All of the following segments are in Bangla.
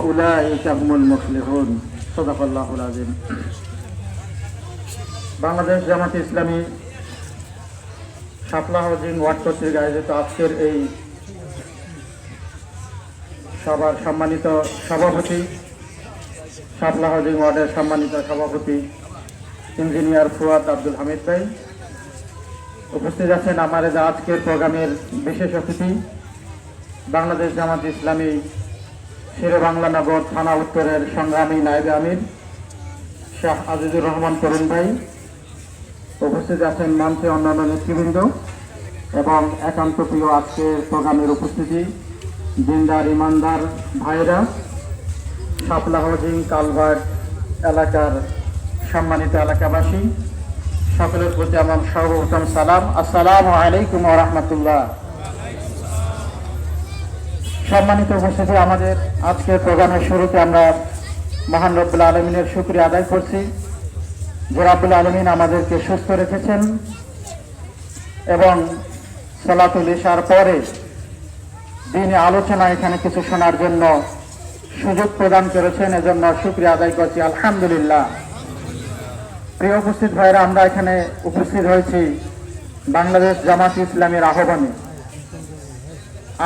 উলাইকা হুমুল মুফলিহুন। সাদাকাল্লাহুল আযীম। বাংলাদেশ জামাত ইসলামী শাপলা হাউজিং ওয়ার্ড কর্তৃক আয়োজিত আজকের এই সভার সম্মানিত সভাপতি, শাপলা হাউজিং ওয়ার্ডের সম্মানিত সভাপতি ইঞ্জিনিয়ার ফুয়াদ আব্দুল হামিদ ভাই, উপস্থিত আছেন আমাদের আজকের প্রোগ্রামের বিশেষ অতিথি বাংলাদেশ জামাত ইসলামী শেরেবাংলা নগর থানা উত্তরের সংগ্রামী নায়েবে আমির শাহ আজিজুর রহমান তরুণ ভাই, উপস্থিত আছেন মঞ্চে অন্যান্য নেতৃবৃন্দ এবং একান্ত প্রিয় আজকের প্রোগ্রামের উপস্থিতি দিনদার ইমানদার ভাইরা, শাপলা হাউজিং কালভার্ট এলাকার সম্মানিত এলাকাবাসী, সকলের প্রতি আমার সর্বপ্রথম সালাম, আসসালামু আলাইকুম ওয়া রাহমাতুল্লাহ। সম্মানিত উপস্থিতি, আমাদের আজকের প্রোগ্রামের শুরুতে আমরা মহান রব্বুল আলমিনের শুকরিয়া আদায় করছি যে রব্বুল আলমিন আমাদেরকে সুস্থ রেখেছেন এবং সালাতুল ইশার পরে দিনে আলোচনা এখানে কিছু শোনার জন্য সুযোগ প্রদান করেছেন, এজন্য শুকরিয়া আদায় করছি, আলহামদুলিল্লাহ। প্রিয় উপস্থিত ভাইরা, আমরা এখানে উপস্থিত হয়েছি বাংলাদেশ জামাত ইসলামের আহ্বানে।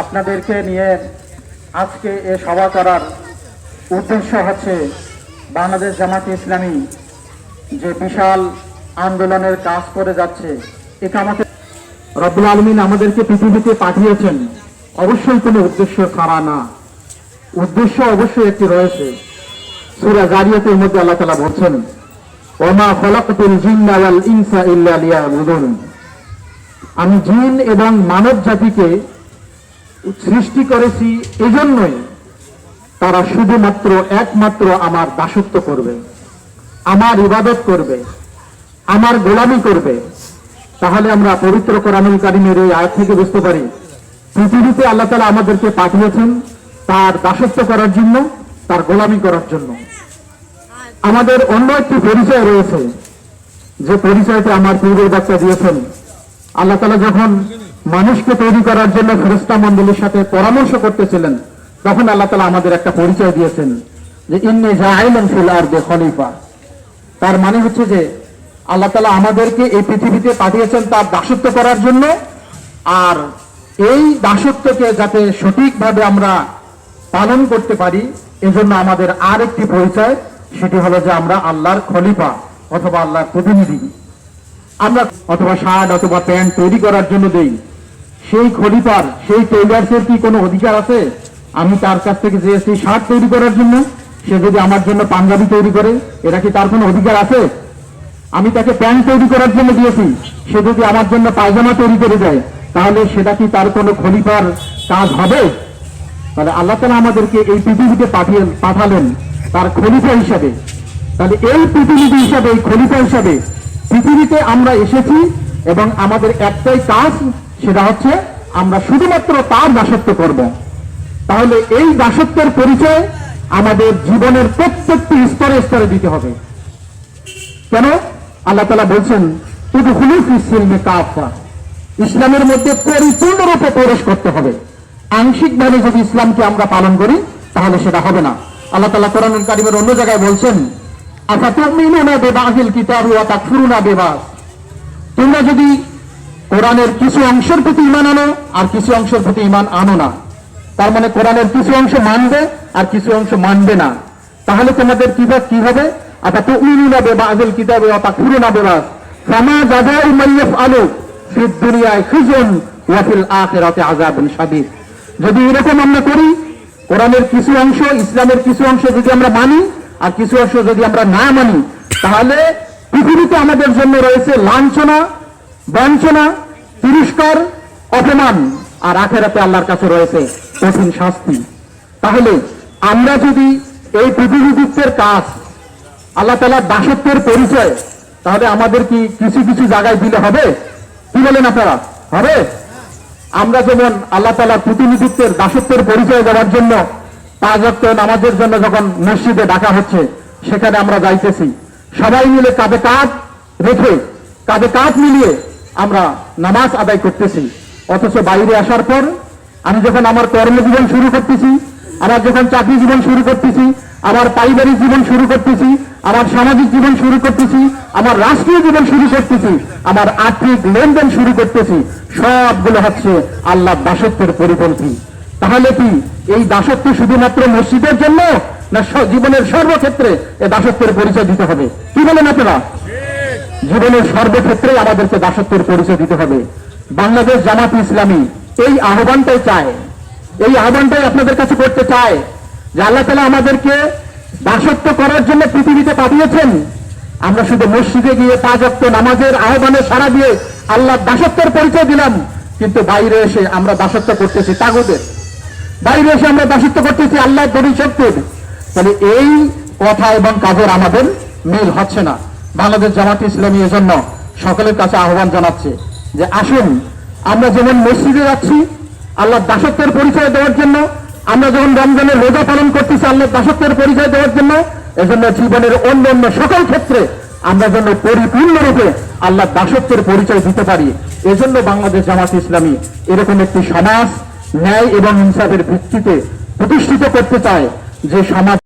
আপনাদেরকে নিয়ে আজকে এ সভা করার উদ্দেশ্য হচ্ছে বাংলাদেশ জামাত ইসলামী যে বিশাল আন্দোলনের কাজ করে যাচ্ছে, ইকামতে রব্বুল আলামিন আমাদেরকে পৃথিবীতে পাঠিয়েছেন অবশ্যই কোনো উদ্দেশ্য ছাড়া না। উদ্দেশ্য অবশ্যই একটি রয়েছে। সূরা জারিয়াতের মধ্যে আল্লাহ তাআলা বলছেন, ওমা খলাকতুল জিন্না ওয়াল ইনসা ইল্লা লিয়াবুদুন। আমি জিন এবং মানব জাতিকে সৃষ্টি করেছি এজন্যই তারা শুধুমাত্র একমাত্র আমার দাসত্ব করবে, আমার ইবাদত করবে, আমার গোলামি করবে। তাহলে আমরা পবিত্র কোরআনুল কারীমের এই আয়াত থেকে বুঝতে পারি পৃথিবীতে আল্লাহ তাআলা আমাদেরকে পাঠিয়েছেন তার দাসত্ব করার জন্য, তার গোলামি করার জন্য। আমাদের অন্য একটি পরিচয় রয়েছে, যে পরিচয়টা আমার পূর্বের বক্তা দিয়েছেন। আল্লাহ তাআলা যখন মানুষকে তৈরি করার জন্য ফেরেশতা মণ্ডলীর সাথে পরামর্শ করতেছিলেন, তখন আল্লাহ তাআলা আমাদের একটা পরিচয় দিয়েছেন যে ইন্নী জাইলুন ফিল আরদি খলিফা। তার মানে হচ্ছে যে আল্লাহ তাআলা আমাদেরকে এই পৃথিবীতে পাঠিয়েছেন তার দাসত্ব করার জন্য, আর এই দাসত্বকে যাতে সঠিকভাবে আমরা পালন করতে পারি এজন্য আমাদের আর একটি পরিচয়, সেটি হলো যে আমরা আল্লাহর খলিফা অথবা আল্লাহর প্রতিনিধি। আমরা অথবা শার্ট অথবা প্যান্ট তৈরি করার জন্য দেই, সেই খলিফার, সেই টেইলার্সের কি কোনো অধিকার আছে আমি তার কাছ থেকে যে সেই শার্ট তৈরি করার জন্য সে যদি আমার জন্য পাঞ্জাবি তৈরি করে, এটা কি তার কোনো অধিকার আছে? আমি তাকে প্যান্ট তৈরি করার জন্য দিয়েছি, সে যদি আমার জন্য পায়জামা তৈরি করে দেয়, তাহলে সেটা কি তার কোনো খলিফার কাজ হবে? তাহলে আল্লাহ তাআলা আমাদেরকে এই পৃথিবীতে পাঠালেন তার খলিফা হিসাবে। তাহলে এই প্রতিনিধি হিসাবে, এই খলিফা হিসাবে পৃথিবীতে আমরা এসেছি এবং আমাদের একটাই কাজ, সেটা হচ্ছে আমরা শুধুমাত্র তার দাসত্ব করব। তাহলে এই দাসত্বের পরিচয় আমাদের জীবনের প্রত্যেকটি স্তরে স্তরে দিতে হবে। কেন? আল্লাহ তাআলা বলছেন উদখুলু ফিস সিলমি কাফা, ইসলামের মধ্যে পরিপূর্ণরূপে প্রবেশ করতে হবে। আংশিকভাবে যদি ইসলামকে আমরা পালন করি তাহলে সেটা হবে না। আল্লাহ তাআলা কোরআনুল কারীমের অন্য জায়গায় বলছেন আফাতুমিনুনা বিবাযিল কিতাবি ওয়া তাকফুরুনা বিবায। তোমরা যদি কোরআনের কিছু অংশের প্রতি ঈমান আনো আর কিছু অংশের প্রতি ঈমান আনো না, তার মানে কোরআনের কিছু অংশ মানবে আর কিছু অংশ মানবে না, তাহলে তোমাদের কি হবে? আফাতুমিনুনা বিবাযিল কিতাবি ওয়া তাকফুরুনা বিবায ফামা জাযাউ মান ইয়াফআলু ফিদ দুনিয়া খিজুন ওয়া ফিল আখিরাতি আযাবুন শাদীদ। যদি এরকম আমরা করি, কোরআনের কিছু অংশ, ইসলামের কিছু অংশ যদি আমরা মানি আর কিছু অংশ যদি আমরা না মানি, তাহলে পৃথিবীতে আমাদের জন্য রয়েছে লাঞ্ছনা, বঞ্চনা, তিরস্কার, অপমান, আর আখিরাতে আল্লাহর কাছে রয়েছে কঠিন শাস্তি। তাহলে আমরা যদি এই পৃথিবীর কাজ, আল্লাহ তাআলার দাসত্বের পরিচয়, তাহলে আমাদের কি কিছু কিছু জায়গায় দিলে হবে? কি বলেন আপনারা? হবে? আমরা যেমন আল্লাহ তাআলার প্রতিনিধিত্বের, দাসত্বের পরিচয় দেওয়ার জন্য 5 ওয়াক্ত নামাজের জন্য যখন মসজিদে ডাকা হচ্ছে, সেখানে আমরা যাইতেছি, সবাই মিলে কাঁধে কাঁধ রেখে, কাঁধে কাঁধ মিলিয়ে আমরা নামাজ আদায় করতেছি। অথচ বাইরে আসার পর আমি যখন আমার কর্মজীবন শুরু করতেছি, আমার যখন চাকরি জীবন শুরু করতেছি, আমার পারিবারিক জীবন শুরু করতেছি, আমার সামাজিক জীবন শুরু করতেছি, আমার রাষ্ট্রীয় জীবন শুরু করতেছি, আমার আর্থিক লেনদেন শুরু করতেছি, সবগুলো হচ্ছে আল্লাহ দাসত্বের পরিপন্থী। তাহলে কি এই দাসত্ব শুধুমাত্র মসজিদের জন্য, না জীবনের সর্বক্ষেত্রে এই দাসত্বের পরিচয় দিতে হবে? কি বলেন আপনারা? জীবনের সর্বক্ষেত্রে আমাদেরকে দাসত্বের পরিচয় দিতে হবে। বাংলাদেশ জামাত ইসলামী এই আহ্বানটাই চায়, এই আহ্বানটাই আপনাদের কাছে করতে চায় যে আল্লাহ তাআলা আমাদেরকে দাসত্ব করার জন্য পৃথিবীতে পাঠিয়েছেন। আমরা শুধু মসজিদে গিয়ে 5 ওয়াক্ত নামাজের আহ্বানে সাড়া দিয়ে আল্লাহ দাসত্বের পরিচয় দিলাম, কিন্তু বাইরে এসে আমরা দাসত্ব করতেছি তাগুতের, বাইরে এসে আমরা দাসত্ব করতেছি আল্লাহর পরিশক্তির। তাহলে এই কথা এবং কাজের আমাদের মিল হচ্ছে না। বাংলাদেশ জামাত ইসলামী এজন্য সকলের কাছে আহ্বান জানাচ্ছে যে আসুন, আমরা যেমন মসজিদে যাচ্ছি আল্লাহর দাসত্বের পরিচয় দেওয়ার জন্য, আমরা যখন রমজানের রোজা পালন করতেছি আল্লাহর দাসত্বের পরিচয় দেওয়ার জন্য, এজন্য জীবনের অন্যান্য সকল ক্ষেত্রে আমরা যেন পরিপূর্ণরূপে আল্লাহর দাসত্বের পরিচয় দিতে পারি। এজন্য বাংলাদেশ জামাত ইসলামী এরকম একটি সমাজ ন্যায় এবং ইনসাফের ভিত্তিতে প্রতিষ্ঠিত করতে চায়, যে সমাজ